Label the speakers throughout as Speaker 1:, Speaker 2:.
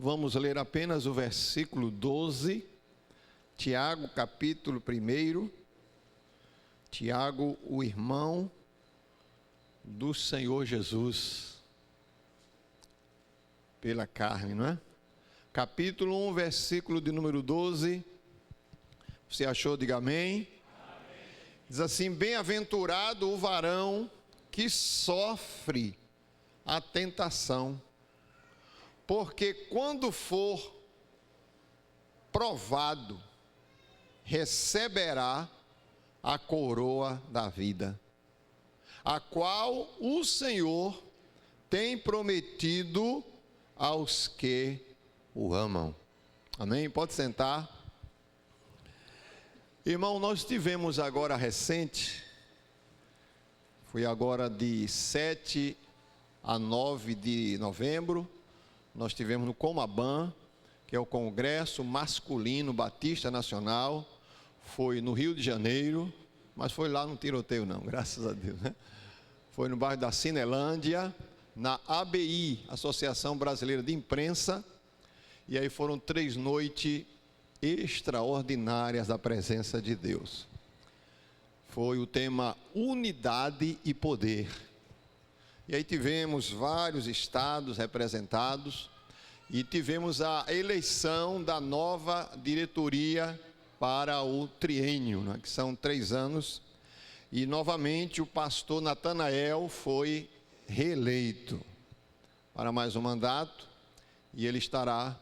Speaker 1: vamos ler apenas o versículo 12, Tiago, capítulo 1. Tiago, o irmão do Senhor Jesus, pela carne, não é? Capítulo 1, versículo de número 12. Você achou? Diga amém. Diz assim: bem-aventurado o varão que sofre a tentação, porque quando for provado, receberá a coroa da vida, a qual o Senhor tem prometido aos que o amam. Amém? Pode sentar. Irmão, nós tivemos agora recente, foi agora de 7 a 9 de novembro, nós tivemos no Comaban, que é o Congresso Masculino Batista Nacional. Foi no Rio de Janeiro, mas foi lá no tiroteio não, graças a Deus, né? Foi no bairro da Cinelândia, na ABI, Associação Brasileira de Imprensa, e aí foram 3 noites extraordinárias da presença de Deus. Foi o tema Unidade e Poder. E aí tivemos vários estados representados e tivemos a eleição da nova diretoria para o triênio, né, que são 3 anos. E novamente o pastor Natanael foi reeleito para mais um mandato e ele estará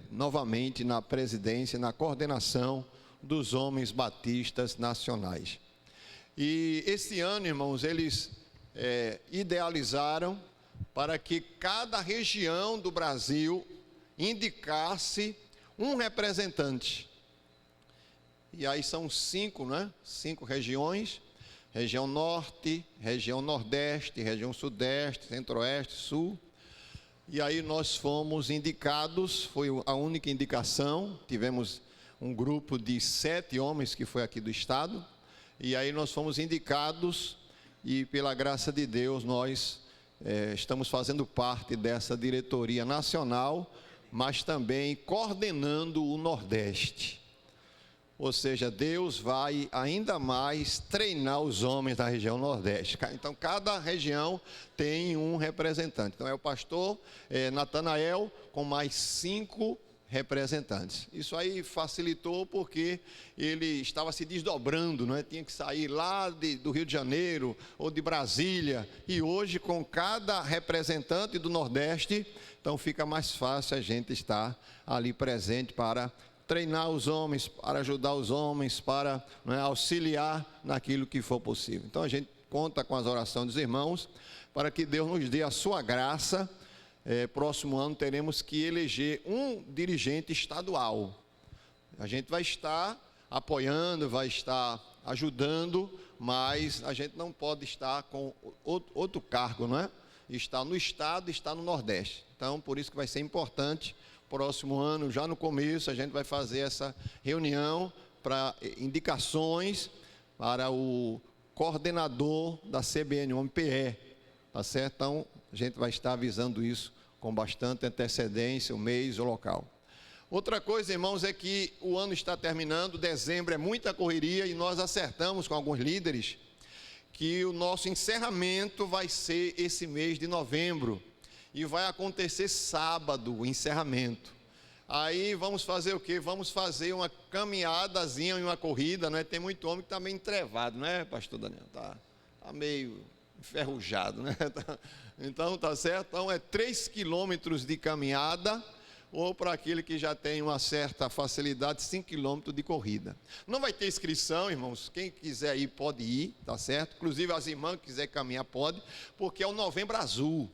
Speaker 1: novamente na presidência, na coordenação dos homens batistas nacionais. E este ano, irmãos, eles idealizaram para que cada região do Brasil indicasse um representante. E aí são 5, né? 5 regiões: região norte, região nordeste, região sudeste, centro-oeste, sul. E aí nós fomos indicados, foi a única indicação. Tivemos um grupo de 7 homens que foi aqui do estado, e aí nós fomos indicados, e pela graça de Deus nós estamos fazendo parte dessa diretoria nacional, mas também coordenando o Nordeste. Ou seja, Deus vai ainda mais treinar os homens da região Nordeste. Então, cada região tem um representante. Então, é o pastor Natanael com mais 5 representantes. Isso aí facilitou porque ele estava se desdobrando, não é? Tinha que sair lá do Rio de Janeiro ou de Brasília. E hoje, com cada representante do Nordeste, então fica mais fácil a gente estar ali presente para treinar os homens, para ajudar os homens, para auxiliar naquilo que for possível. Então a gente conta com as orações dos irmãos, para que Deus nos dê a sua graça. Próximo ano teremos que eleger um dirigente estadual. A gente vai estar apoiando, vai estar ajudando, mas a gente não pode estar com outro cargo, não é? Está no estado, está no Nordeste. Então, por isso que vai ser importante. Próximo ano, já no começo, a gente vai fazer essa reunião para indicações para o coordenador da CBN-PE, tá certo? Então, a gente vai estar avisando isso com bastante antecedência, o mês, o local. Outra coisa, irmãos, é que o ano está terminando, dezembro é muita correria, e nós acertamos com alguns líderes que o nosso encerramento vai ser esse mês de novembro. E vai acontecer sábado o encerramento. Aí vamos fazer o quê? Vamos fazer uma caminhadazinha e uma corrida, não é? Tem muito homem que está meio entrevado, não é, pastor Daniel? Está meio enferrujado, né? Então, tá certo? Então, 3 quilômetros de caminhada, ou para aquele que já tem uma certa facilidade, 5 quilômetros de corrida. Não vai ter inscrição, irmãos. Quem quiser ir, pode ir, tá certo? Inclusive as irmãs que quiserem caminhar, pode, porque é o Novembro Azul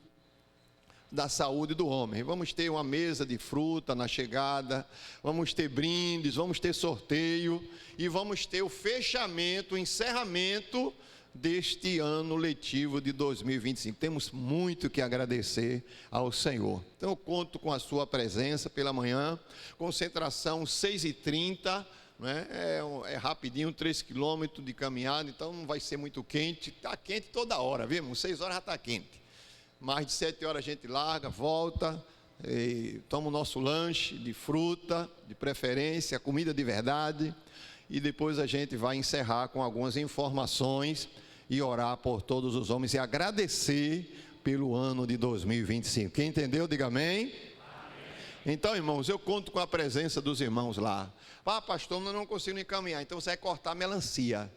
Speaker 1: da saúde do homem. Vamos ter uma mesa de fruta na chegada, vamos ter brindes, vamos ter sorteio e vamos ter o fechamento, o encerramento deste ano letivo de 2025. Temos muito que agradecer ao Senhor. Então eu conto com a sua presença pela manhã, concentração 6h30, né? É rapidinho, 3 quilômetros de caminhada, então não vai ser muito quente. Está quente toda hora, viu? 6 horas já está quente. Mais de 7 horas a gente larga, volta, toma o nosso lanche de fruta, de preferência, comida de verdade, e depois a gente vai encerrar com algumas informações e orar por todos os homens e agradecer pelo ano de 2025. Quem entendeu, diga amém. Então, irmãos, eu conto com a presença dos irmãos lá. Ah, pastor, eu não consigo encaminhar, então você vai cortar melancia.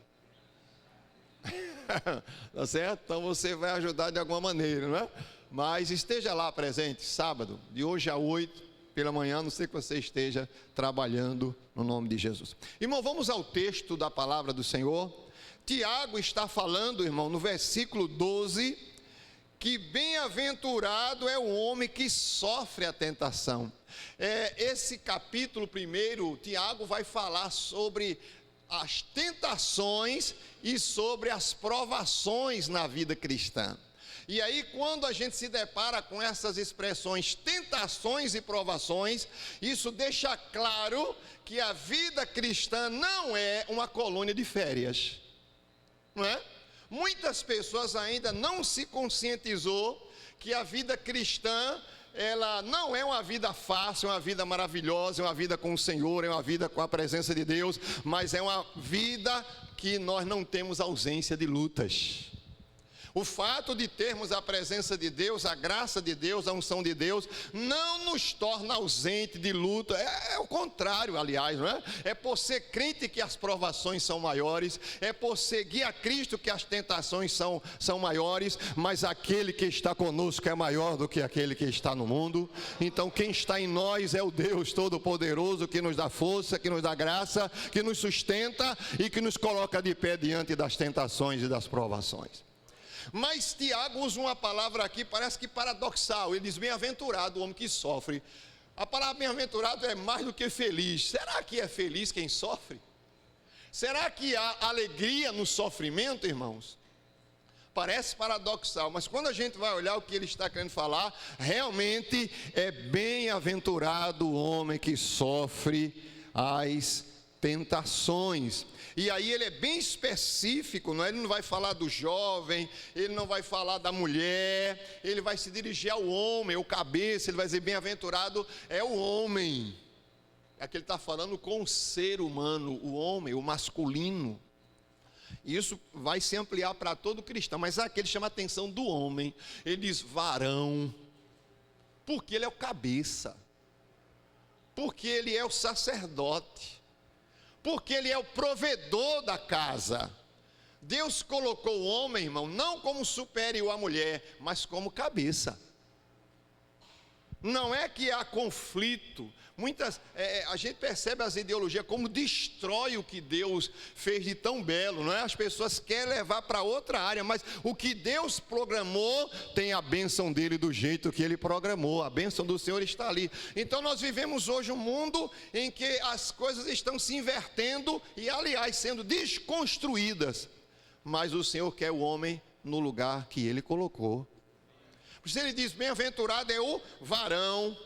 Speaker 1: Tá certo? Então você vai ajudar de alguma maneira, não é? Mas esteja lá presente, sábado, de hoje a 8 pela manhã, a não ser que você esteja trabalhando no nome de Jesus. Irmão, vamos ao texto da palavra do Senhor. Tiago está falando, irmão, no versículo 12, que bem-aventurado é o homem que sofre a tentação. Esse capítulo primeiro, Tiago vai falar sobre as tentações e sobre as provações na vida cristã. E aí, quando a gente se depara com essas expressões tentações e provações, isso deixa claro que a vida cristã não é uma colônia de férias, não é? Muitas pessoas ainda não se conscientizou que a vida cristã, ela não é uma vida fácil, é uma vida maravilhosa, é uma vida com o Senhor, é uma vida com a presença de Deus, mas é uma vida que nós não temos ausência de lutas. O fato de termos a presença de Deus, a graça de Deus, a unção de Deus, não nos torna ausente de luta, é o contrário, aliás, não é? É por ser crente que as provações são maiores, é por seguir a Cristo que as tentações são maiores, mas aquele que está conosco é maior do que aquele que está no mundo. Então quem está em nós é o Deus Todo-Poderoso, que nos dá força, que nos dá graça, que nos sustenta e que nos coloca de pé diante das tentações e das provações. Mas Tiago usa uma palavra aqui, parece que paradoxal. Ele diz: bem-aventurado o homem que sofre. A palavra bem-aventurado é mais do que feliz. Será que é feliz quem sofre? Será que há alegria no sofrimento, irmãos? Parece paradoxal, mas quando a gente vai olhar o que ele está querendo falar, realmente é bem-aventurado o homem que sofre as tentações. E aí ele é bem específico, não é? Ele não vai falar do jovem, ele não vai falar da mulher, ele vai se dirigir ao homem, o cabeça, ele vai dizer: bem-aventurado é o homem. Aqui ele está falando com o ser humano, o homem, o masculino. Isso vai se ampliar para todo cristão, mas aqui ele chama a atenção do homem. Ele diz varão, porque ele é o cabeça, porque ele é o sacerdote, porque ele é o provedor da casa. Deus colocou o homem, irmão, não como superior à mulher, mas como cabeça. Não é que há conflito. A gente percebe as ideologias como destrói o que Deus fez de tão belo, não é? As pessoas querem levar para outra área, mas o que Deus programou tem a bênção dele do jeito que ele programou. A bênção do Senhor está ali. Então nós vivemos hoje um mundo em que as coisas estão se invertendo e, aliás, sendo desconstruídas, mas o Senhor quer o homem no lugar que ele colocou. Por isso ele diz: bem-aventurado é o varão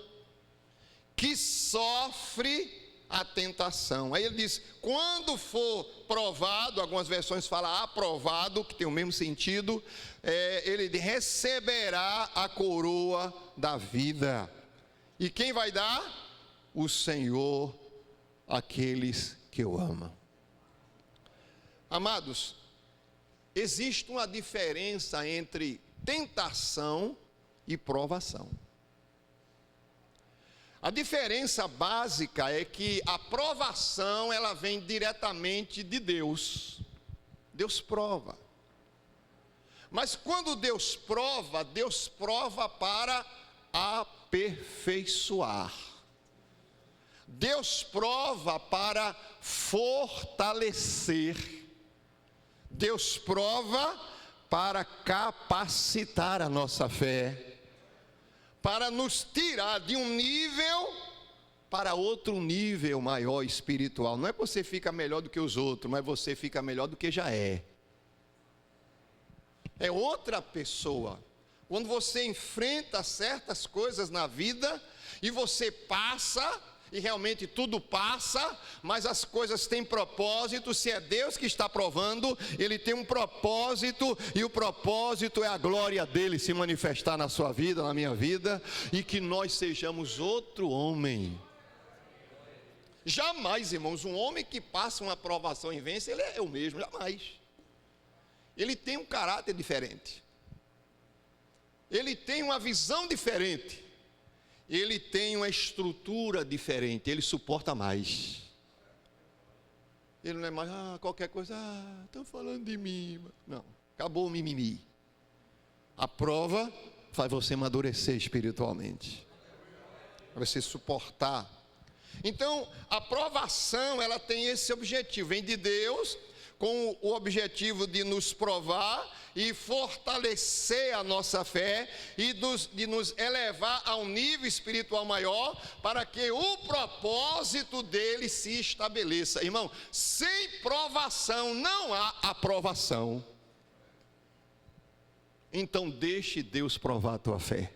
Speaker 1: que sofre a tentação. Aí ele diz: quando for provado, algumas versões falam aprovado, que tem o mesmo sentido, ele receberá a coroa da vida. E quem vai dar? O Senhor, aqueles que o amam. Amados, existe uma diferença entre tentação e provação. A diferença básica é que a provação, ela vem diretamente de Deus. Deus prova. Mas quando Deus prova para aperfeiçoar. Deus prova para fortalecer. Deus prova para capacitar a nossa fé, para nos tirar de um nível para outro nível maior espiritual. Não é que você fica melhor do que os outros, mas você fica melhor do que já é. É outra pessoa. Quando você enfrenta certas coisas na vida e você passa, e realmente tudo passa, mas as coisas têm propósito. Se é Deus que está provando, Ele tem um propósito, e o propósito é a glória dEle se manifestar na sua vida, na minha vida, e que nós sejamos outro homem. Jamais, irmãos, um homem que passa uma provação e vence, ele é o mesmo, jamais. Ele tem um caráter diferente, ele tem uma visão diferente, ele tem uma estrutura diferente, ele suporta mais. Ele não é mais, qualquer coisa, estão falando de mim. Não, acabou o mimimi. A prova faz você amadurecer espiritualmente, para você suportar. Então, a provação, ela tem esse objetivo, vem de Deus, com o objetivo de nos provar e fortalecer a nossa fé e de nos elevar a um nível espiritual maior, para que o propósito dele se estabeleça. Irmão, sem provação não há aprovação. Então deixe Deus provar a tua fé.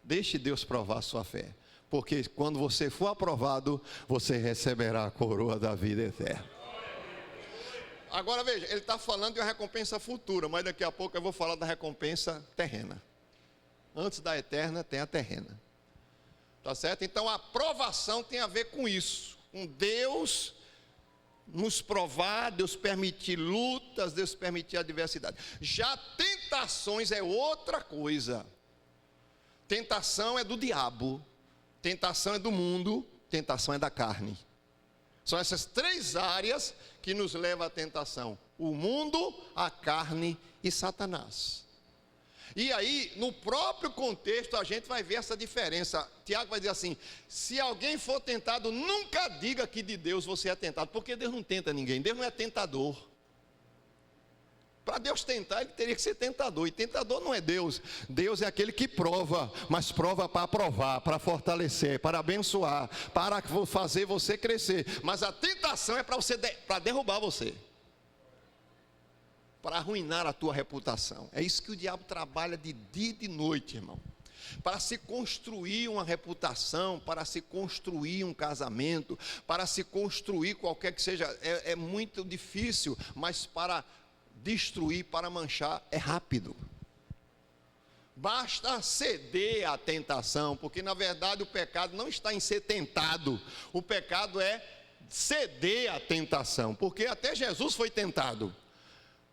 Speaker 1: Deixe Deus provar a sua fé, porque quando você for aprovado, você receberá a coroa da vida eterna. Agora veja, ele está falando de uma recompensa futura, mas daqui a pouco eu vou falar da recompensa terrena. Antes da eterna tem a terrena. Tá certo? Então a aprovação tem a ver com isso, com Deus nos provar, Deus permitir lutas, Deus permitir adversidade. Já tentações é outra coisa. Tentação é do diabo, tentação é do mundo, tentação é da carne. São essas três áreas que nos levam à tentação: o mundo, a carne e Satanás. E aí, no próprio contexto, a gente vai ver essa diferença. Tiago vai dizer assim: se alguém for tentado, nunca diga que de Deus você é tentado, porque Deus não tenta ninguém, Deus não é tentador. Para Deus tentar, ele teria que ser tentador, e tentador não é Deus. Deus é aquele que prova, mas prova para aprovar, para fortalecer, para abençoar, para fazer você crescer. Mas a tentação é para derrubar você, para arruinar a tua reputação. É isso que o diabo trabalha de dia e de noite, irmão. Para se construir uma reputação, para se construir um casamento, para se construir qualquer que seja, é muito difícil, mas para destruir, para manchar, é rápido. Basta ceder à tentação, porque na verdade o pecado não está em ser tentado, o pecado é ceder à tentação, porque até Jesus foi tentado.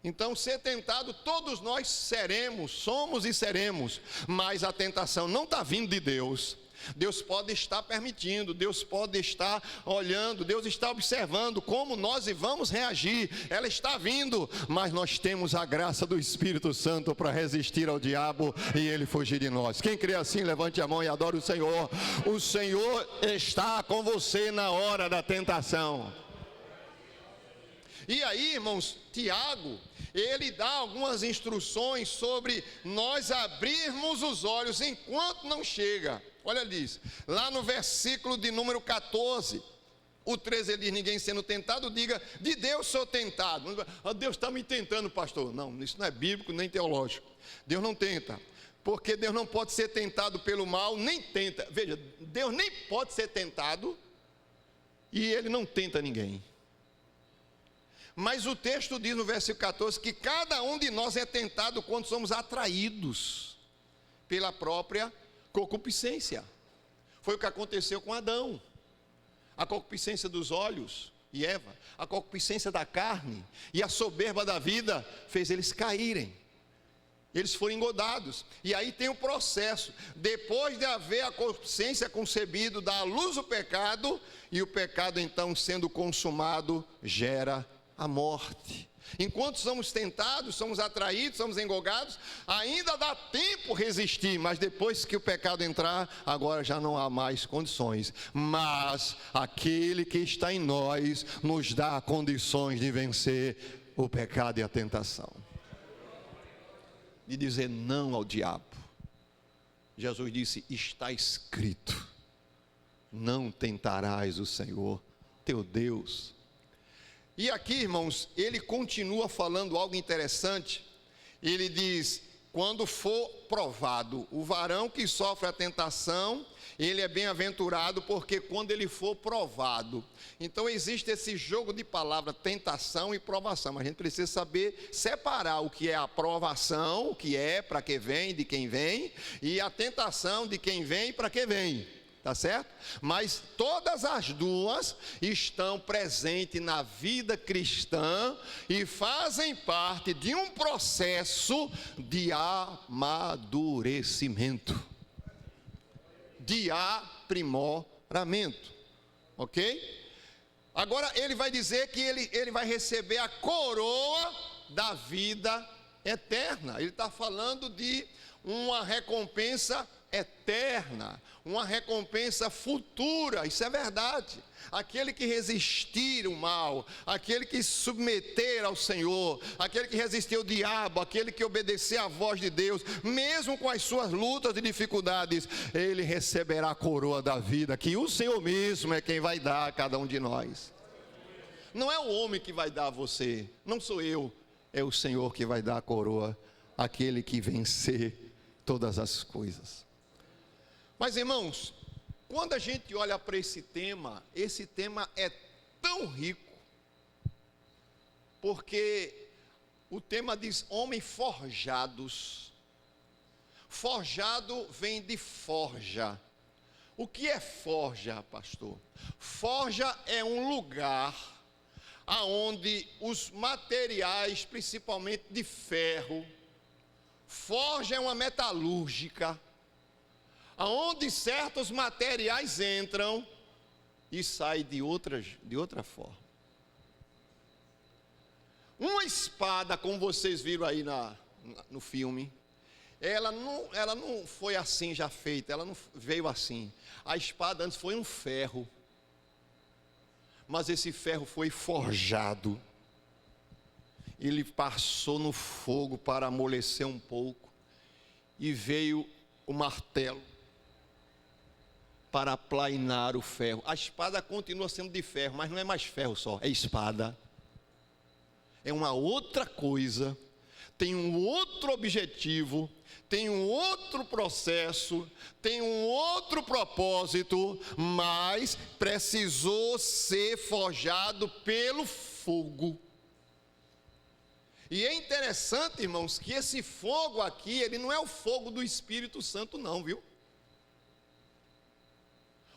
Speaker 1: Então, ser tentado, todos nós seremos, somos e seremos, mas a tentação não está vindo de Deus. Deus pode estar permitindo, Deus pode estar olhando, Deus está observando como nós vamos reagir. Ela está vindo, mas nós temos a graça do Espírito Santo para resistir ao diabo e ele fugir de nós. Quem crê assim, levante a mão e adore o Senhor. O Senhor está com você na hora da tentação. E aí, irmãos, Tiago, ele dá algumas instruções sobre nós abrirmos os olhos enquanto não chega. Olha, ele diz, lá no versículo de número 14, o 13 ele diz: ninguém sendo tentado, diga, de Deus sou tentado. Deus está me tentando, pastor. Não, isso não é bíblico nem teológico. Deus não tenta, porque Deus não pode ser tentado pelo mal, nem tenta. Veja, Deus nem pode ser tentado e ele não tenta ninguém. Mas o texto diz no versículo 14 que cada um de nós é tentado quando somos atraídos pela própria concupiscência. Foi o que aconteceu com Adão. A concupiscência dos olhos e Eva, a concupiscência da carne e a soberba da vida fez eles caírem. Eles foram engodados. E aí tem o processo. Depois de haver a concupiscência concebida, dá à luz o pecado, e o pecado então sendo consumado gera a morte. Enquanto somos tentados, somos atraídos, somos engogados, ainda dá tempo resistir, mas depois que o pecado entrar, agora já não há mais condições. Mas aquele que está em nós nos dá condições de vencer o pecado e a tentação, de dizer não ao diabo. Jesus disse: está escrito, não tentarás o Senhor teu Deus. E aqui, irmãos, ele continua falando algo interessante. Ele diz quando for provado. O varão que sofre a tentação, ele é bem-aventurado, porque quando ele for provado. Então existe esse jogo de palavras, tentação e provação. Mas a gente precisa saber separar o que é a provação, o que é, para que vem, de quem vem, e a tentação de quem vem e para que vem. Tá certo? Mas todas as duas estão presentes na vida cristã e fazem parte de um processo de amadurecimento, de aprimoramento, ok? Agora ele vai dizer que ele vai receber a coroa da vida eterna. Ele está falando de uma recompensa eterna, uma recompensa futura. Isso é verdade. Aquele que resistir o mal, aquele que se submeter ao Senhor, aquele que resistir ao diabo, aquele que obedecer à voz de Deus, mesmo com as suas lutas e dificuldades, ele receberá a coroa da vida, que o Senhor mesmo é quem vai dar a cada um de nós. Não é o homem que vai dar a você, não sou eu, é o Senhor que vai dar a coroa àquele que vencer todas as coisas. Mas, irmãos, quando a gente olha para esse tema é tão rico, porque o tema diz homens forjados. Forjado vem de forja. O que é forja, pastor? Forja é um lugar aonde os materiais, principalmente de ferro, forja é uma metalúrgica, aonde certos materiais entram e saem de outra forma. Uma espada, como vocês viram aí no filme, ela não foi assim já feita, ela não veio assim. A espada antes foi um ferro, mas esse ferro foi forjado. Ele passou no fogo para amolecer um pouco, e veio o martelo para aplainar o ferro. A espada continua sendo de ferro, mas não é mais ferro só, é espada. É uma outra coisa, tem um outro objetivo, tem um outro processo, tem um outro propósito, mas precisou ser forjado pelo fogo. E é interessante, irmãos, que esse fogo aqui, ele não é o fogo do Espírito Santo não, viu?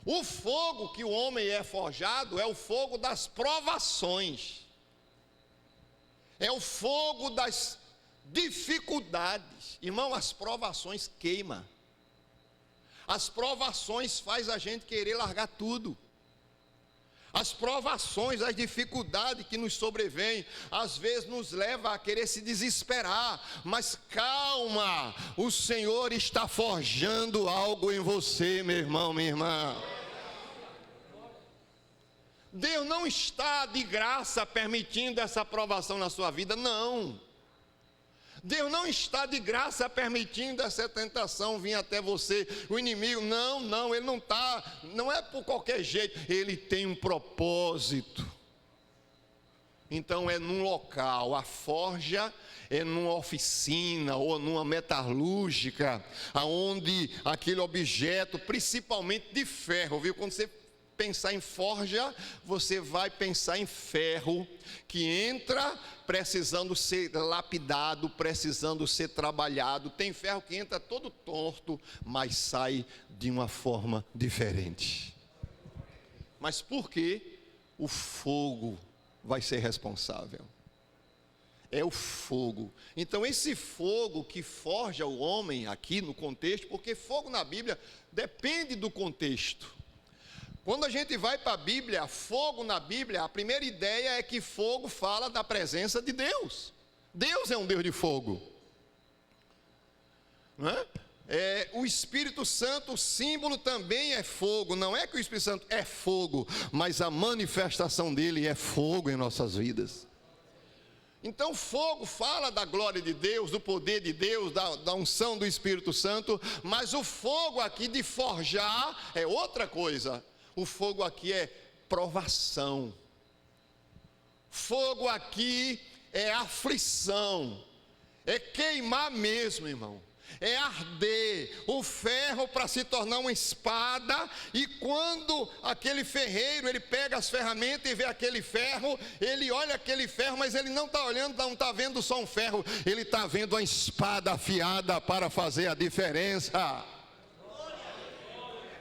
Speaker 1: O fogo que o homem é forjado é o fogo das provações, é o fogo das dificuldades. Irmão, as provações queimam, as provações faz a gente querer largar tudo. As provações, as dificuldades que nos sobrevêm, às vezes nos leva a querer se desesperar, mas calma, o Senhor está forjando algo em você, meu irmão, minha irmã. Deus não está de graça permitindo essa provação na sua vida, não. Deus não está de graça permitindo essa tentação vir até você, o inimigo, não, ele não está, não é por qualquer jeito, ele tem um propósito. Então é num local, a forja é numa oficina ou numa metalúrgica, aonde aquele objeto, principalmente de ferro, viu? Quando você pensar em forja, você vai pensar em ferro que entra precisando ser lapidado, precisando ser trabalhado. Tem ferro que entra todo torto, mas sai de uma forma diferente. Mas por que o fogo vai ser responsável? É o fogo. Então esse fogo que forja o homem aqui no contexto, porque fogo na Bíblia depende do contexto. Quando a gente vai para a Bíblia, fogo na Bíblia, a primeira ideia é que fogo fala da presença de Deus. Deus é um Deus de fogo. Não é? O Espírito Santo, o símbolo também é fogo. Não é que o Espírito Santo é fogo, mas a manifestação dele é fogo em nossas vidas. Então fogo fala da glória de Deus, do poder de Deus, da unção do Espírito Santo, mas o fogo aqui de forjar é outra coisa. O fogo aqui é provação. Fogo aqui é aflição. É queimar mesmo, irmão. É arder o ferro para se tornar uma espada. E quando aquele ferreiro, ele pega as ferramentas e vê aquele ferro, ele olha aquele ferro, mas ele não está olhando, não está vendo só um ferro, ele está vendo uma espada afiada para fazer a diferença.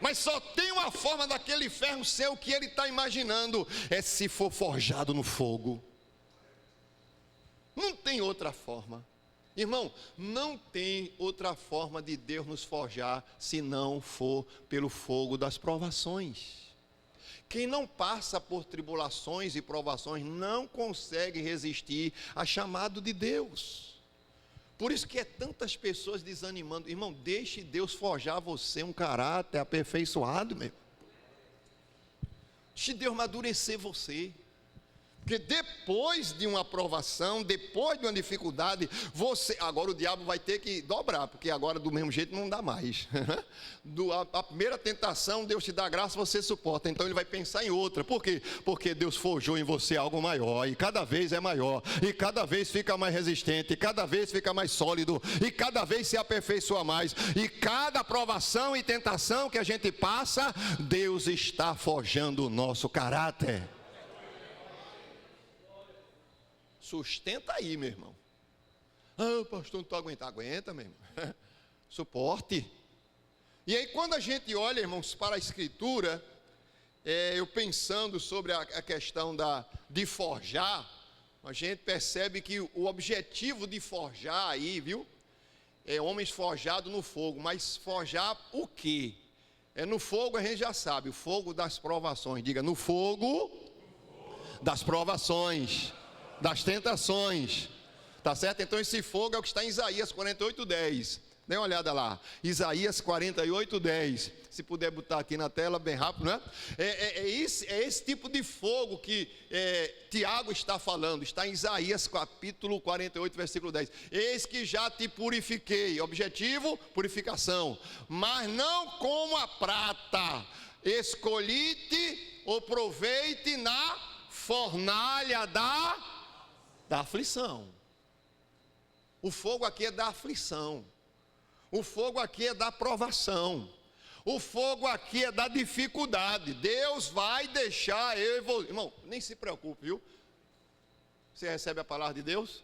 Speaker 1: Mas só tem uma forma daquele ferro ser o que ele está imaginando, é se for forjado no fogo. Não tem outra forma. Irmão, não tem outra forma de Deus nos forjar se não for pelo fogo das provações. Quem não passa por tribulações e provações não consegue resistir a chamado de Deus. Por isso que é tantas pessoas desanimando. Irmão, deixe Deus forjar você um caráter aperfeiçoado, meu. Deixe Deus amadurecer você. Porque depois de uma provação, depois de uma dificuldade, agora o diabo vai ter que dobrar, porque agora do mesmo jeito não dá mais. A primeira tentação, Deus te dá graça, você suporta, então ele vai pensar em outra. Por quê? Porque Deus forjou em você algo maior, e cada vez é maior, e cada vez fica mais resistente, e cada vez fica mais sólido, e cada vez se aperfeiçoa mais, e cada provação e tentação que a gente passa, Deus está forjando o nosso caráter. Sustenta aí, meu irmão. Pastor, não estou aguentando. Aguenta, meu irmão. Suporte. E aí, quando a gente olha, irmãos, para a Escritura, eu pensando sobre a questão de forjar, a gente percebe que o objetivo de forjar aí, viu? É homens forjados no fogo. Mas forjar o quê? No fogo a gente já sabe, o fogo das provações. Diga, no fogo das provações, das tentações, tá certo? Então esse fogo é o que está em Isaías 48:10, dê uma olhada lá, Isaías 48:10, se puder botar aqui na tela bem rápido, né? É esse tipo de fogo que Tiago está falando, está em Isaías capítulo 48, versículo 10, eis que já te purifiquei, objetivo, purificação, mas não como a prata, escolhi-te ou provei-te na fornalha da aflição. O fogo aqui é da aflição. O fogo aqui é da provação. O fogo aqui é da dificuldade. Deus vai deixar eu e você. Irmão, nem se preocupe, viu? Você recebe a palavra de Deus?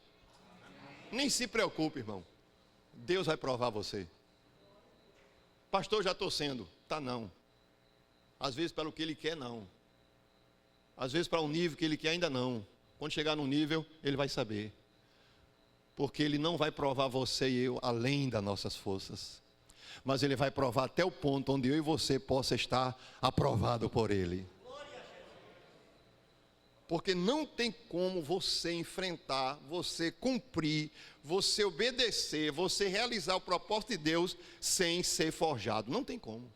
Speaker 1: Nem se preocupe, irmão. Deus vai provar você. Pastor, já estou sendo. Tá, não. Às vezes pelo que Ele quer, não. Às vezes para um nível que Ele quer, ainda não. Quando chegar no nível, Ele vai saber. Porque Ele não vai provar você e eu além das nossas forças. Mas Ele vai provar até o ponto onde eu e você possa estar aprovado por Ele. Porque não tem como você enfrentar, você cumprir, você obedecer, você realizar o propósito de Deus sem ser forjado. Não tem como.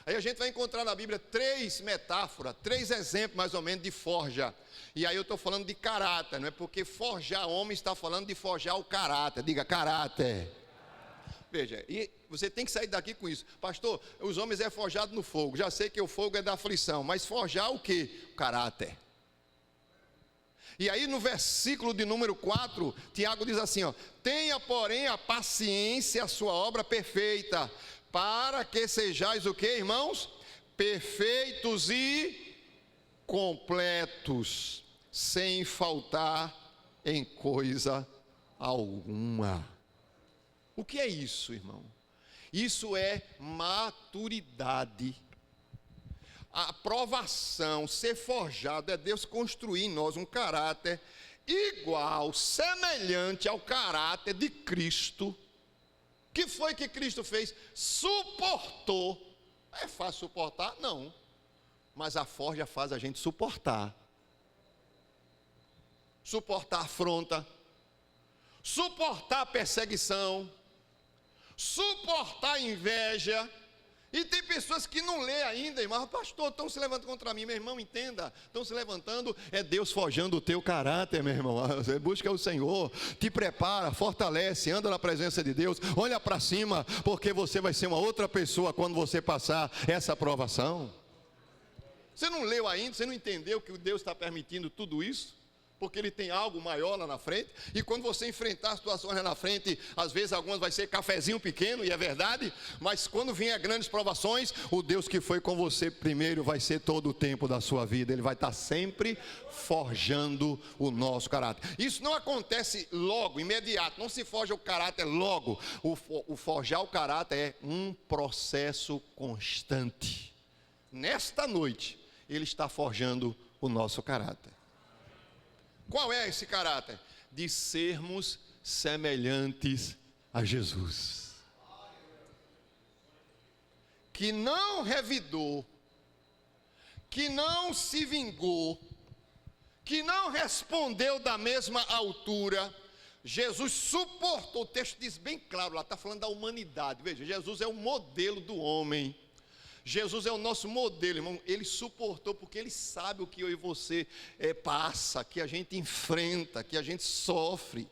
Speaker 1: Aí a gente vai encontrar na Bíblia 3 metáforas, 3 exemplos mais ou menos de forja. E aí eu estou falando de caráter, não é? Porque forjar homem está falando de forjar o caráter. Diga, caráter. Veja, e você tem que sair daqui com isso. Pastor, os homens é forjado no fogo. Já sei que o fogo é da aflição, mas forjar o quê? O caráter. E aí no versículo de número 4, Tiago diz assim, ó: tenha porém a paciência a sua obra perfeita, para que sejais o que, irmãos? Perfeitos e completos, sem faltar em coisa alguma. O que é isso, irmão? Isso é maturidade. A provação, ser forjado, é Deus construir em nós um caráter igual, semelhante ao caráter de Cristo. O que foi que Cristo fez? Suportou. É fácil suportar? Não. Mas a forja faz a gente suportar. Suportar afronta. Suportar perseguição. Suportar inveja. E tem pessoas que não lê ainda, irmão. Pastor, estão se levantando contra mim. Meu irmão, entenda. Estão se levantando, é Deus forjando o teu caráter, meu irmão. Você busca o Senhor, te prepara, fortalece, anda na presença de Deus. Olha para cima, porque você vai ser uma outra pessoa quando você passar essa provação. Você não leu ainda, você não entendeu que Deus está permitindo tudo isso? porque ele tem algo maior lá na frente. E quando você enfrentar situações lá na frente, às vezes algumas vai ser cafezinho pequeno, e é verdade, mas quando vier grandes provações, o Deus que foi com você primeiro vai ser todo o tempo da sua vida. Ele vai estar sempre forjando o nosso caráter. Isso não acontece logo, imediato, não se forja o caráter logo. O forjar o caráter é um processo constante. Nesta noite, ele está forjando o nosso caráter. Qual é esse caráter? De sermos semelhantes a Jesus, que não revidou, que não se vingou, que não respondeu da mesma altura. Jesus suportou. O texto diz bem claro lá, está falando da humanidade. Veja, Jesus é o modelo do homem. Jesus é o nosso modelo, irmão. Ele suportou porque ele sabe o que eu e você passa, que a gente enfrenta, que a gente sofre,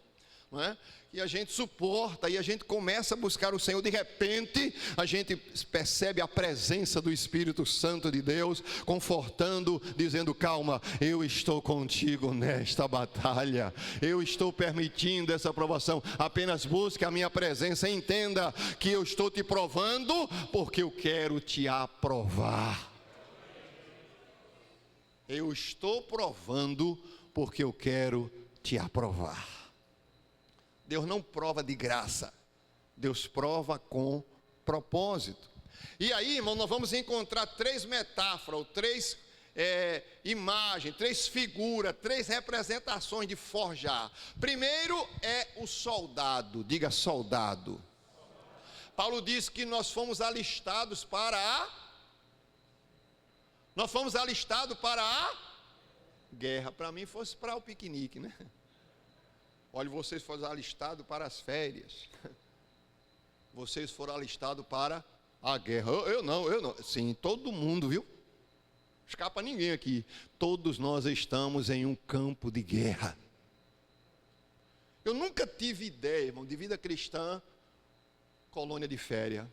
Speaker 1: não é? E a gente suporta, e a gente começa a buscar o Senhor. De repente a gente percebe a presença do Espírito Santo de Deus, confortando, dizendo: calma, eu estou contigo nesta batalha, eu estou permitindo essa provação, apenas busque a minha presença, entenda que eu estou te provando, porque eu quero te aprovar. Eu estou provando porque eu quero te aprovar. Deus não prova de graça, Deus prova com propósito. E aí, irmão, nós vamos encontrar 3 metáforas, ou 3 imagens, 3 figuras, 3 representações de forjar. Primeiro é o soldado, diga soldado. Paulo diz que nós fomos alistados para a guerra. Para mim fosse para o piquenique, né? Olha, vocês foram alistados para as férias. Vocês foram alistados para a guerra. Eu não. Sim, todo mundo, viu? Escapa ninguém aqui. Todos nós estamos em um campo de guerra. Eu nunca tive ideia, irmão, de vida cristã, colônia de férias.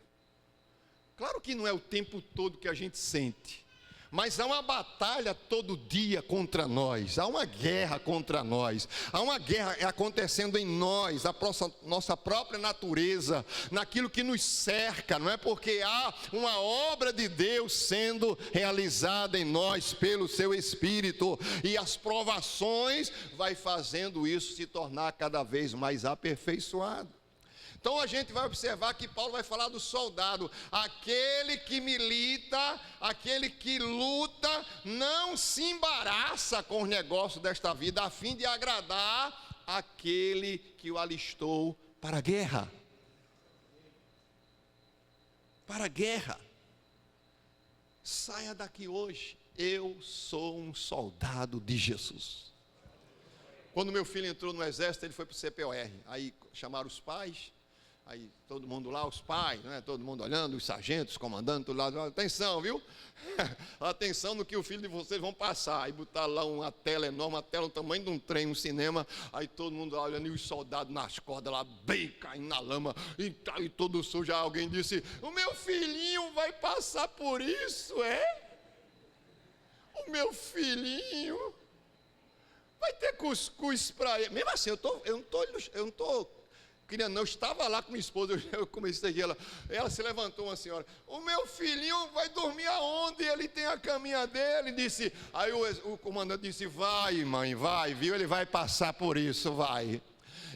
Speaker 1: Claro que não é o tempo todo que a gente sente. Mas há uma batalha todo dia contra nós, há uma guerra contra nós, há uma guerra acontecendo em nós, a nossa própria natureza, naquilo que nos cerca, não é? Porque há uma obra de Deus sendo realizada em nós pelo seu Espírito, e as provações vai fazendo isso se tornar cada vez mais aperfeiçoado. Então a gente vai observar que Paulo vai falar do soldado, aquele que milita, aquele que luta, não se embaraça com os negócios desta vida, a fim de agradar aquele que o alistou para a guerra. Para a guerra. Saia daqui hoje, eu sou um soldado de Jesus. Quando meu filho entrou no exército, ele foi para o CPOR, aí chamaram os pais. Aí todo mundo lá, os pais, né? Todo mundo olhando, os sargentos, os comandantes, tudo lá, atenção, viu? Atenção no que o filho de vocês vão passar. Aí botaram lá uma tela enorme, uma tela do tamanho de um trem, um cinema. Aí todo mundo lá olhando, e os soldados nas cordas lá, bem caindo na lama, e todo sujo. Aí alguém disse: o meu filhinho vai passar por isso, é? O meu filhinho vai ter cuscuz para ele. Mesmo assim, eu não estou queria não, eu estava lá com minha esposa, eu comecei aqui, ela se levantou, uma senhora: o meu filhinho vai dormir aonde? Ele tem a caminha dele, disse. Aí o comandante disse: vai, mãe, vai, viu, ele vai passar por isso, vai.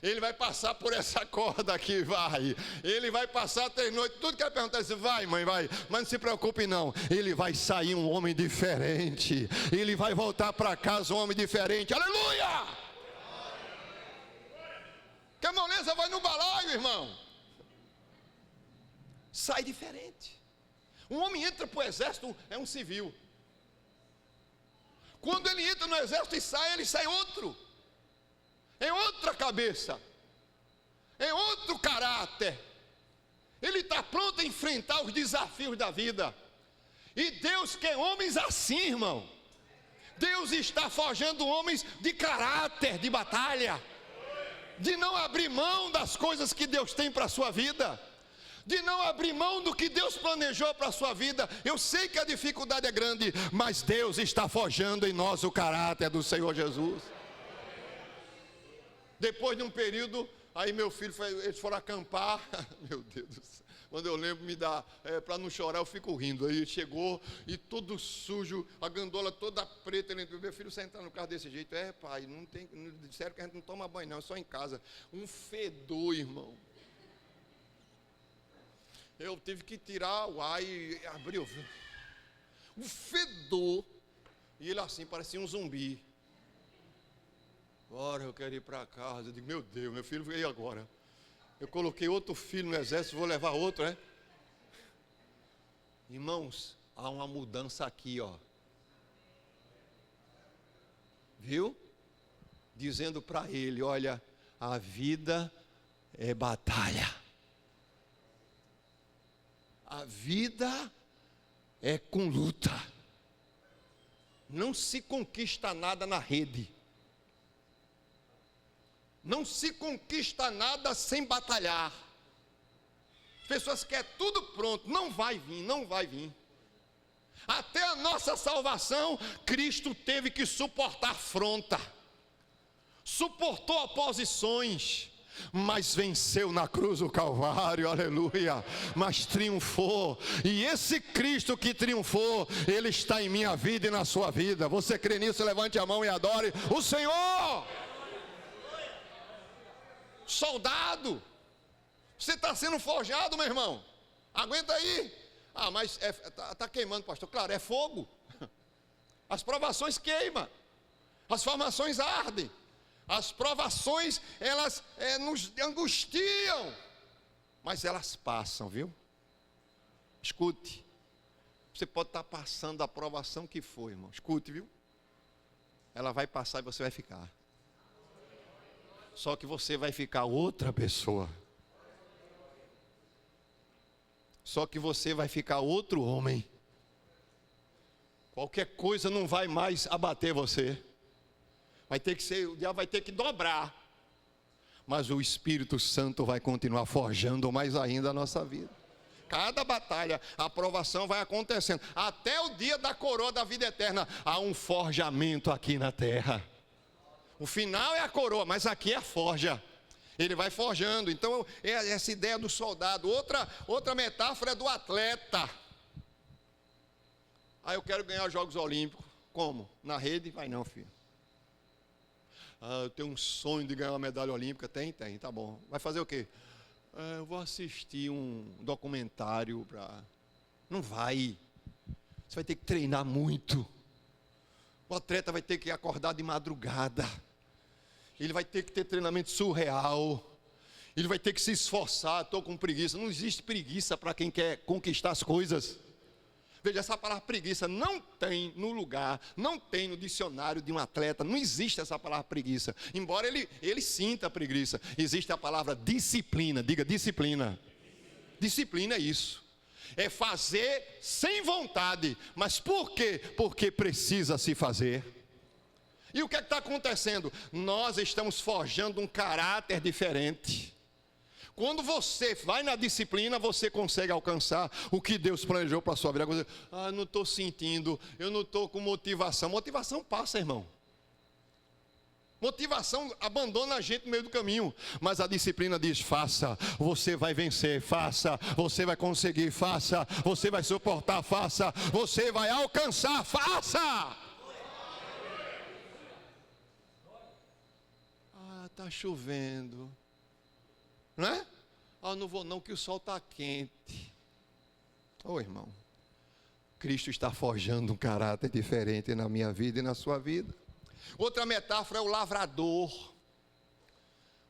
Speaker 1: Ele vai passar por essa corda aqui, vai. Ele vai passar 3 noites, tudo que ela perguntar, disse: vai, mãe, vai. Mas não se preocupe não, ele vai sair um homem diferente, ele vai voltar para casa um homem diferente, aleluia! Que a moleza vai no balaio, irmão. Sai diferente. Um homem entra para o exército, é um civil. Quando ele entra no exército e sai, ele sai outro. Em outra cabeça. Em outro caráter. Ele está pronto a enfrentar os desafios da vida. E Deus quer homens assim, irmão. Deus está forjando homens de caráter, de batalha, de não abrir mão das coisas que Deus tem para a sua vida, de não abrir mão do que Deus planejou para a sua vida. Eu sei que a dificuldade é grande, mas Deus está forjando em nós o caráter do Senhor Jesus. Depois de um período, aí meu filho, eles foram acampar. Meu Deus do céu. Quando eu lembro, me dá, para não chorar, eu fico rindo. Aí chegou e todo sujo, a gandola toda preta. Meu filho sentado no carro desse jeito. Pai, não disseram que a gente não toma banho, não, é só em casa. Um fedor, irmão. Eu tive que tirar o ar e abrir o um fedor. E ele assim, parecia um zumbi. Agora eu quero ir para casa. Eu digo, meu Deus, meu filho veio agora. Eu coloquei outro filho no exército, vou levar outro, né? Irmãos, há uma mudança aqui, ó. Viu? Dizendo para ele, olha, a vida é batalha. A vida é com luta. Não se conquista nada na rede. Não se conquista nada sem batalhar. As pessoas querem tudo pronto, não vai vir, não vai vir. Até a nossa salvação, Cristo teve que suportar afronta, suportou oposições, mas venceu na cruz do Calvário, aleluia, mas triunfou. E esse Cristo que triunfou, Ele está em minha vida e na sua vida. Você crê nisso? Levante a mão e adore o Senhor. Soldado, você está sendo forjado, meu irmão. Aguenta aí. Mas está queimando, pastor. Claro, é fogo. As provações queimam, as formações ardem, as provações elas nos angustiam, mas elas passam, viu? Escute, você pode estar passando a provação que for, irmão. Escute, viu? Ela vai passar e você vai ficar. Só que você vai ficar outra pessoa. Só que você vai ficar outro homem. Qualquer coisa não vai mais abater você. Vai ter que ser, o diabo vai ter que dobrar. Mas o Espírito Santo vai continuar forjando mais ainda a nossa vida. Cada batalha, a aprovação vai acontecendo. Até o dia da coroa da vida eterna, há um forjamento aqui na terra. O final é a coroa, mas aqui é a forja. Ele vai forjando. Então, é essa ideia do soldado. Outra metáfora é do atleta. Eu quero ganhar os Jogos Olímpicos. Como? Na rede? Vai não, filho. Eu tenho um sonho de ganhar uma medalha olímpica. Tem, tá bom. Vai fazer o quê? Eu vou assistir um documentário para... Não vai. Você vai ter que treinar muito. O atleta vai ter que acordar de madrugada. Ele vai ter que ter treinamento surreal. Ele vai ter que se esforçar. Estou com preguiça. Não existe preguiça para quem quer conquistar as coisas. Veja, essa palavra preguiça não tem no lugar, não tem no dicionário de um atleta. Não existe essa palavra preguiça. Embora ele sinta a preguiça. Existe a palavra disciplina. Diga disciplina. Disciplina é isso. É fazer sem vontade. Mas por quê? Porque precisa se fazer. E o que está acontecendo? Nós estamos forjando um caráter diferente. Quando você vai na disciplina, você consegue alcançar o que Deus planejou para a sua vida. Você, não estou sentindo, eu não estou com motivação. Motivação passa, irmão. Motivação abandona a gente no meio do caminho. Mas a disciplina diz, faça, você vai vencer, faça, você vai conseguir, faça, você vai suportar, faça, você vai alcançar, faça. Está chovendo, não é? Não vou não, que o sol está quente. Irmão, Cristo está forjando um caráter diferente na minha vida e na sua vida. Outra metáfora é o lavrador.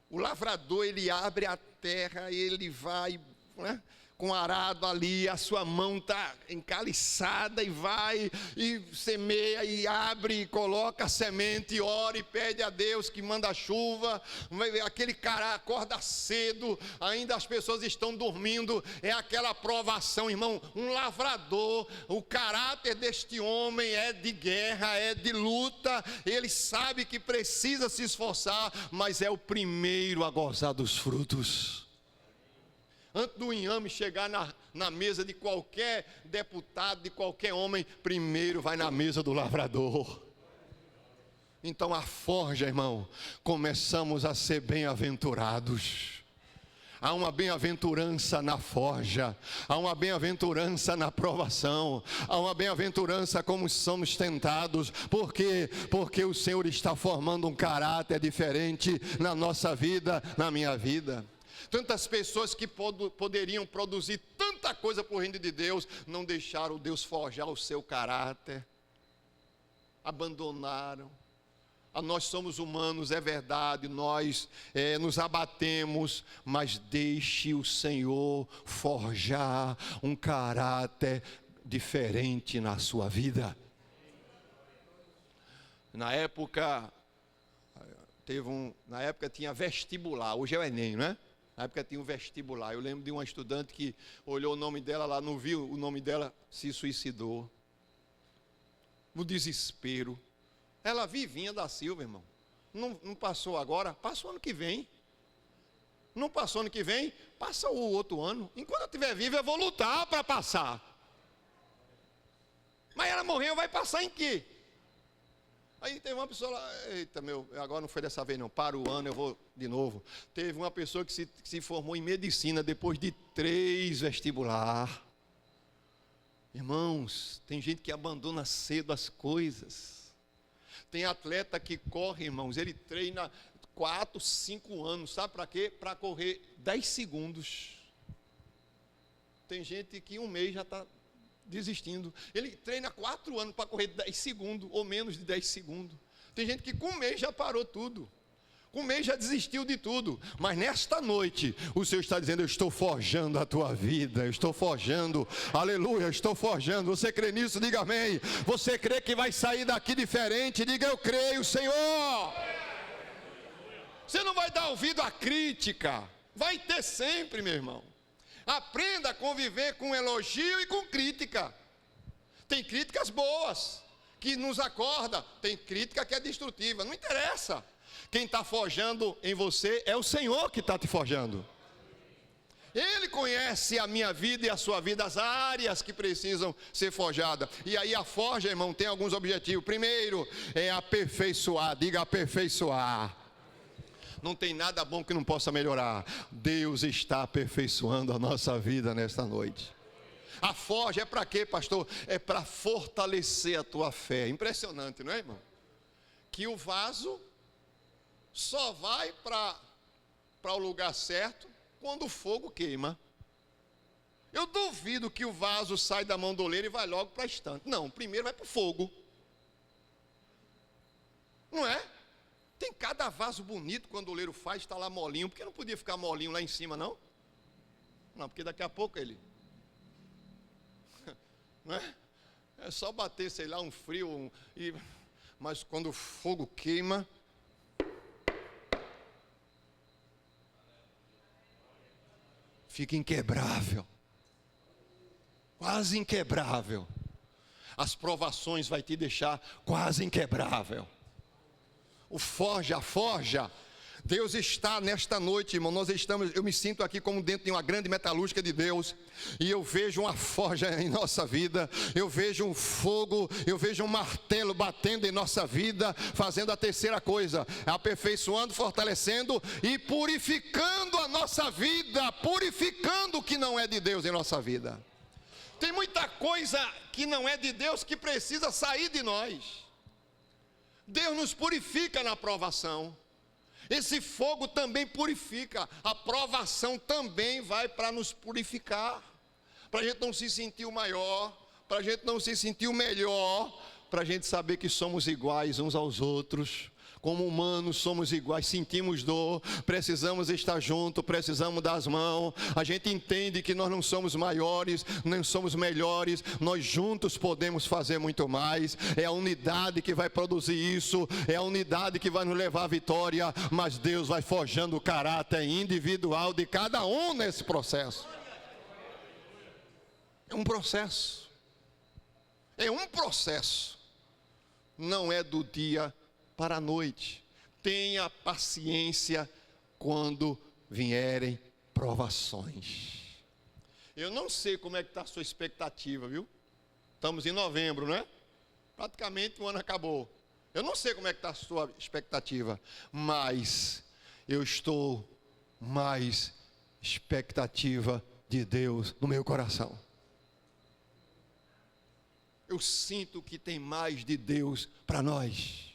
Speaker 1: O lavrador, ele abre a terra, ele vai, né, com arado ali, a sua mão está encaliçada e vai e semeia e abre e coloca a semente e ora e pede a Deus que manda chuva. Aquele cara acorda cedo, ainda as pessoas estão dormindo, é aquela provação, irmão. Um lavrador, o caráter deste homem é de guerra, é de luta. Ele sabe que precisa se esforçar, mas é o primeiro a gozar dos frutos. Antes do inhame chegar na mesa de qualquer deputado, de qualquer homem, primeiro vai na mesa do lavrador. Então a forja, irmão, começamos a ser bem-aventurados. Há uma bem-aventurança na forja, há uma bem-aventurança na provação, há uma bem-aventurança como somos tentados. Por quê? Porque o Senhor está formando um caráter diferente na nossa vida, na minha vida. Tantas pessoas que poderiam produzir tanta coisa para o reino de Deus, não deixaram Deus forjar o seu caráter, abandonaram. Nós somos humanos, é verdade, nós nos abatemos, mas deixe o Senhor forjar um caráter diferente na sua vida. Na época tinha vestibular, hoje é o Enem, não é? Na época tinha um vestibular. Eu lembro de uma estudante que olhou o nome dela lá, não viu o nome dela, se suicidou. No desespero. Ela vivinha da Silva, irmão. Não passou agora, passou ano que vem. Não passou ano que vem, passa o outro ano. Enquanto eu estiver vivo, eu vou lutar para passar. Mas ela morreu, vai passar em quê? Aí teve uma pessoa lá, eita meu, agora não foi dessa vez não, para o ano eu vou de novo. Teve uma pessoa que se formou em medicina depois de 3 vestibular. Irmãos, tem gente que abandona cedo as coisas. Tem atleta que corre, irmãos, ele treina 4, 5 anos, sabe para quê? Para correr 10 segundos. Tem gente que 1 mês já está desistindo. Ele treina 4 anos para correr 10 segundos, ou menos de 10 segundos. Tem gente que com 1 mês já parou tudo. Com 1 mês já desistiu de tudo. Mas nesta noite, o Senhor está dizendo, eu estou forjando a tua vida, eu estou forjando, aleluia, eu estou forjando. Você crê nisso? Diga amém. Você crê que vai sair daqui diferente? Diga, eu creio, Senhor. Você não vai dar ouvido à crítica. Vai ter sempre, meu irmão. Aprenda a conviver com elogio e com crítica. Tem críticas boas, que nos acorda. Tem crítica que é destrutiva, não interessa. Quem está forjando em você é o Senhor que está te forjando. Ele conhece a minha vida e a sua vida, as áreas que precisam ser forjadas. E aí a forja, irmão, tem alguns objetivos. Primeiro é aperfeiçoar, diga aperfeiçoar. Não tem nada bom que não possa melhorar. Deus está aperfeiçoando a nossa vida nesta noite. A forja é para quê, pastor? É para fortalecer a tua fé. Impressionante, não é, irmão? Que o vaso só vai para o lugar certo quando o fogo queima. Eu duvido que o vaso sai da mão do oleiro e vai logo para a estante. Não, primeiro vai para o fogo. Não é? Tem cada vaso bonito quando o oleiro faz, está lá molinho. Por que não podia ficar molinho lá em cima, não? Não, porque daqui a pouco ele... Não é? É só bater, sei lá, um frio. Mas quando o fogo queima... fica inquebrável, quase inquebrável. As provações vai te deixar quase inquebrável. A forja, Deus está nesta noite, irmão, eu me sinto aqui como dentro de uma grande metalúrgica de Deus, e eu vejo uma forja em nossa vida, eu vejo um fogo, eu vejo um martelo batendo em nossa vida, fazendo a terceira coisa, aperfeiçoando, fortalecendo e purificando a nossa vida, purificando o que não é de Deus em nossa vida. Tem muita coisa que não é de Deus que precisa sair de nós. Deus nos purifica na provação. Esse fogo também purifica, a provação também vai para nos purificar, para a gente não se sentir o maior, para a gente não se sentir o melhor, para a gente saber que somos iguais uns aos outros, como humanos somos iguais, sentimos dor, precisamos estar juntos, precisamos das mãos, a gente entende que nós não somos maiores, nem somos melhores, nós juntos podemos fazer muito mais, é a unidade que vai produzir isso, é a unidade que vai nos levar à vitória, mas Deus vai forjando o caráter individual de cada um nesse processo. É um processo, não é do dia para a noite. Tenha paciência quando vierem provações. Eu não sei como é que está a sua expectativa, viu? Estamos em novembro, né? Praticamente o ano acabou. Eu não sei como é que está a sua expectativa, mas eu estou mais expectativa de Deus no meu coração. Eu sinto que tem mais de Deus para nós.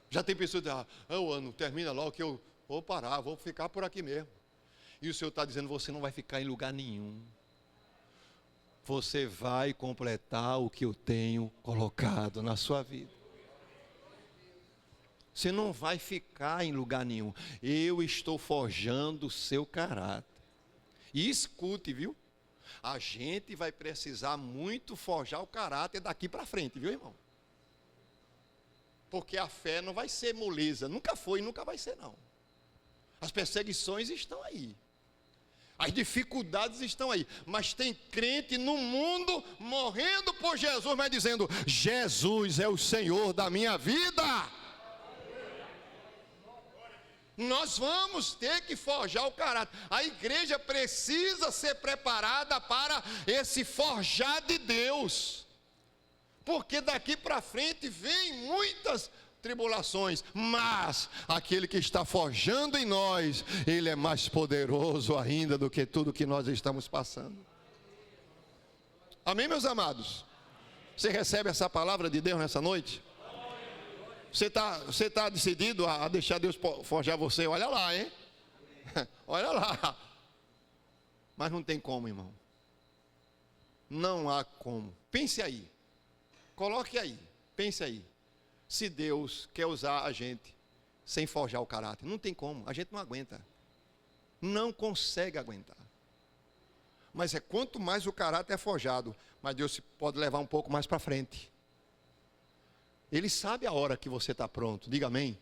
Speaker 1: Já tem pessoas que dizem, o ano termina logo que eu vou parar, vou ficar por aqui mesmo. E o Senhor está dizendo, você não vai ficar em lugar nenhum. Você vai completar o que eu tenho colocado na sua vida. Você não vai ficar em lugar nenhum. Eu estou forjando o seu caráter. E escute, viu? A gente vai precisar muito forjar o caráter daqui para frente, viu, irmão? Porque a fé não vai ser moleza. Nunca foi e nunca vai ser, não. As perseguições estão aí. As dificuldades estão aí. Mas tem crente no mundo morrendo por Jesus, mas dizendo, Jesus é o Senhor da minha vida. Nós vamos ter que forjar o caráter. A igreja precisa ser preparada para esse forjar de Deus. Porque daqui para frente vem muitas tribulações, mas aquele que está forjando em nós, ele é mais poderoso ainda do que tudo que nós estamos passando. Amém, meus amados? Você recebe essa palavra de Deus nessa noite? Você está decidido a deixar Deus forjar você? Olha lá, hein? Olha lá. Mas não tem como, irmão. Não há como. Pense aí. Coloque aí. Pense aí. Se Deus quer usar a gente sem forjar o caráter, não tem como. A gente não aguenta. Não consegue aguentar. Mas é quanto mais o caráter é forjado, mas Deus pode levar um pouco mais para frente. Ele sabe a hora que você está pronto. Diga amém.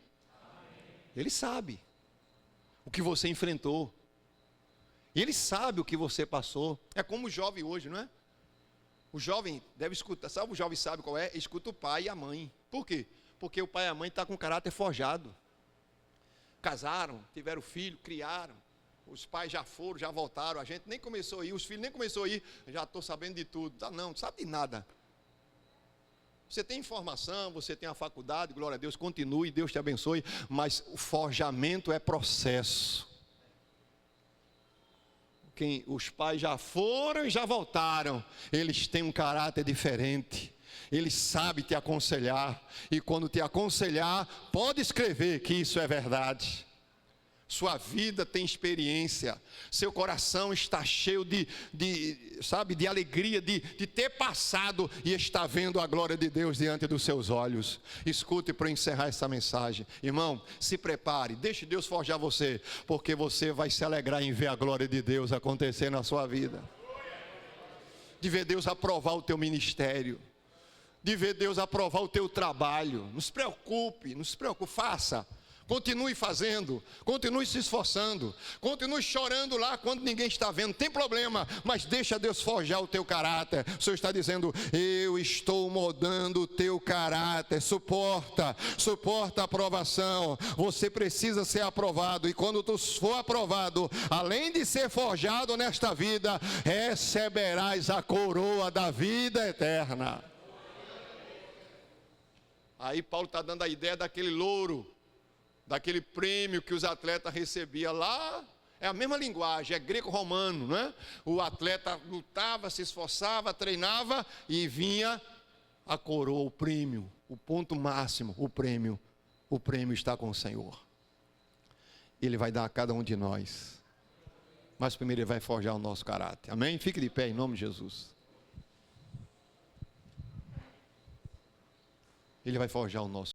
Speaker 1: Ele sabe o que você enfrentou. Ele sabe o que você passou. É como o jovem hoje, não é? O jovem deve escutar. Sabe, o jovem sabe qual é? Escuta o pai e a mãe. Por quê? Porque o pai e a mãe estão com caráter forjado. Casaram, tiveram filho, criaram. Os pais já foram, já voltaram. A gente nem começou a ir, os filhos nem começaram a ir. Já estou sabendo de tudo. Não sabe de nada. Você tem informação, você tem a faculdade, glória a Deus, continue, Deus te abençoe, mas o forjamento é processo. Os pais já foram e já voltaram, eles têm um caráter diferente, eles sabem te aconselhar, e quando te aconselhar, pode escrever que isso é verdade. Sua vida tem experiência, seu coração está cheio de alegria de ter passado e está vendo a glória de Deus diante dos seus olhos. Escute para encerrar essa mensagem. Irmão, se prepare, deixe Deus forjar você, porque você vai se alegrar em ver a glória de Deus acontecer na sua vida. De ver Deus aprovar o teu ministério, de ver Deus aprovar o teu trabalho. Não se preocupe, faça. Continue fazendo, continue se esforçando, continue chorando lá quando ninguém está vendo, não tem problema, mas deixa Deus forjar o teu caráter. O Senhor está dizendo, eu estou moldando o teu caráter, suporta a aprovação. Você precisa ser aprovado, e quando tu for aprovado, além de ser forjado nesta vida, receberás a coroa da vida eterna. Aí Paulo está dando a ideia daquele louro, daquele prêmio que os atletas recebiam lá. É a mesma linguagem, é greco-romano, não é? O atleta lutava, se esforçava, treinava e vinha a coroa, o prêmio, o ponto máximo, o prêmio está com o Senhor. Ele vai dar a cada um de nós, mas primeiro Ele vai forjar o nosso caráter. Amém? Fique de pé em nome de Jesus. Ele vai forjar o nosso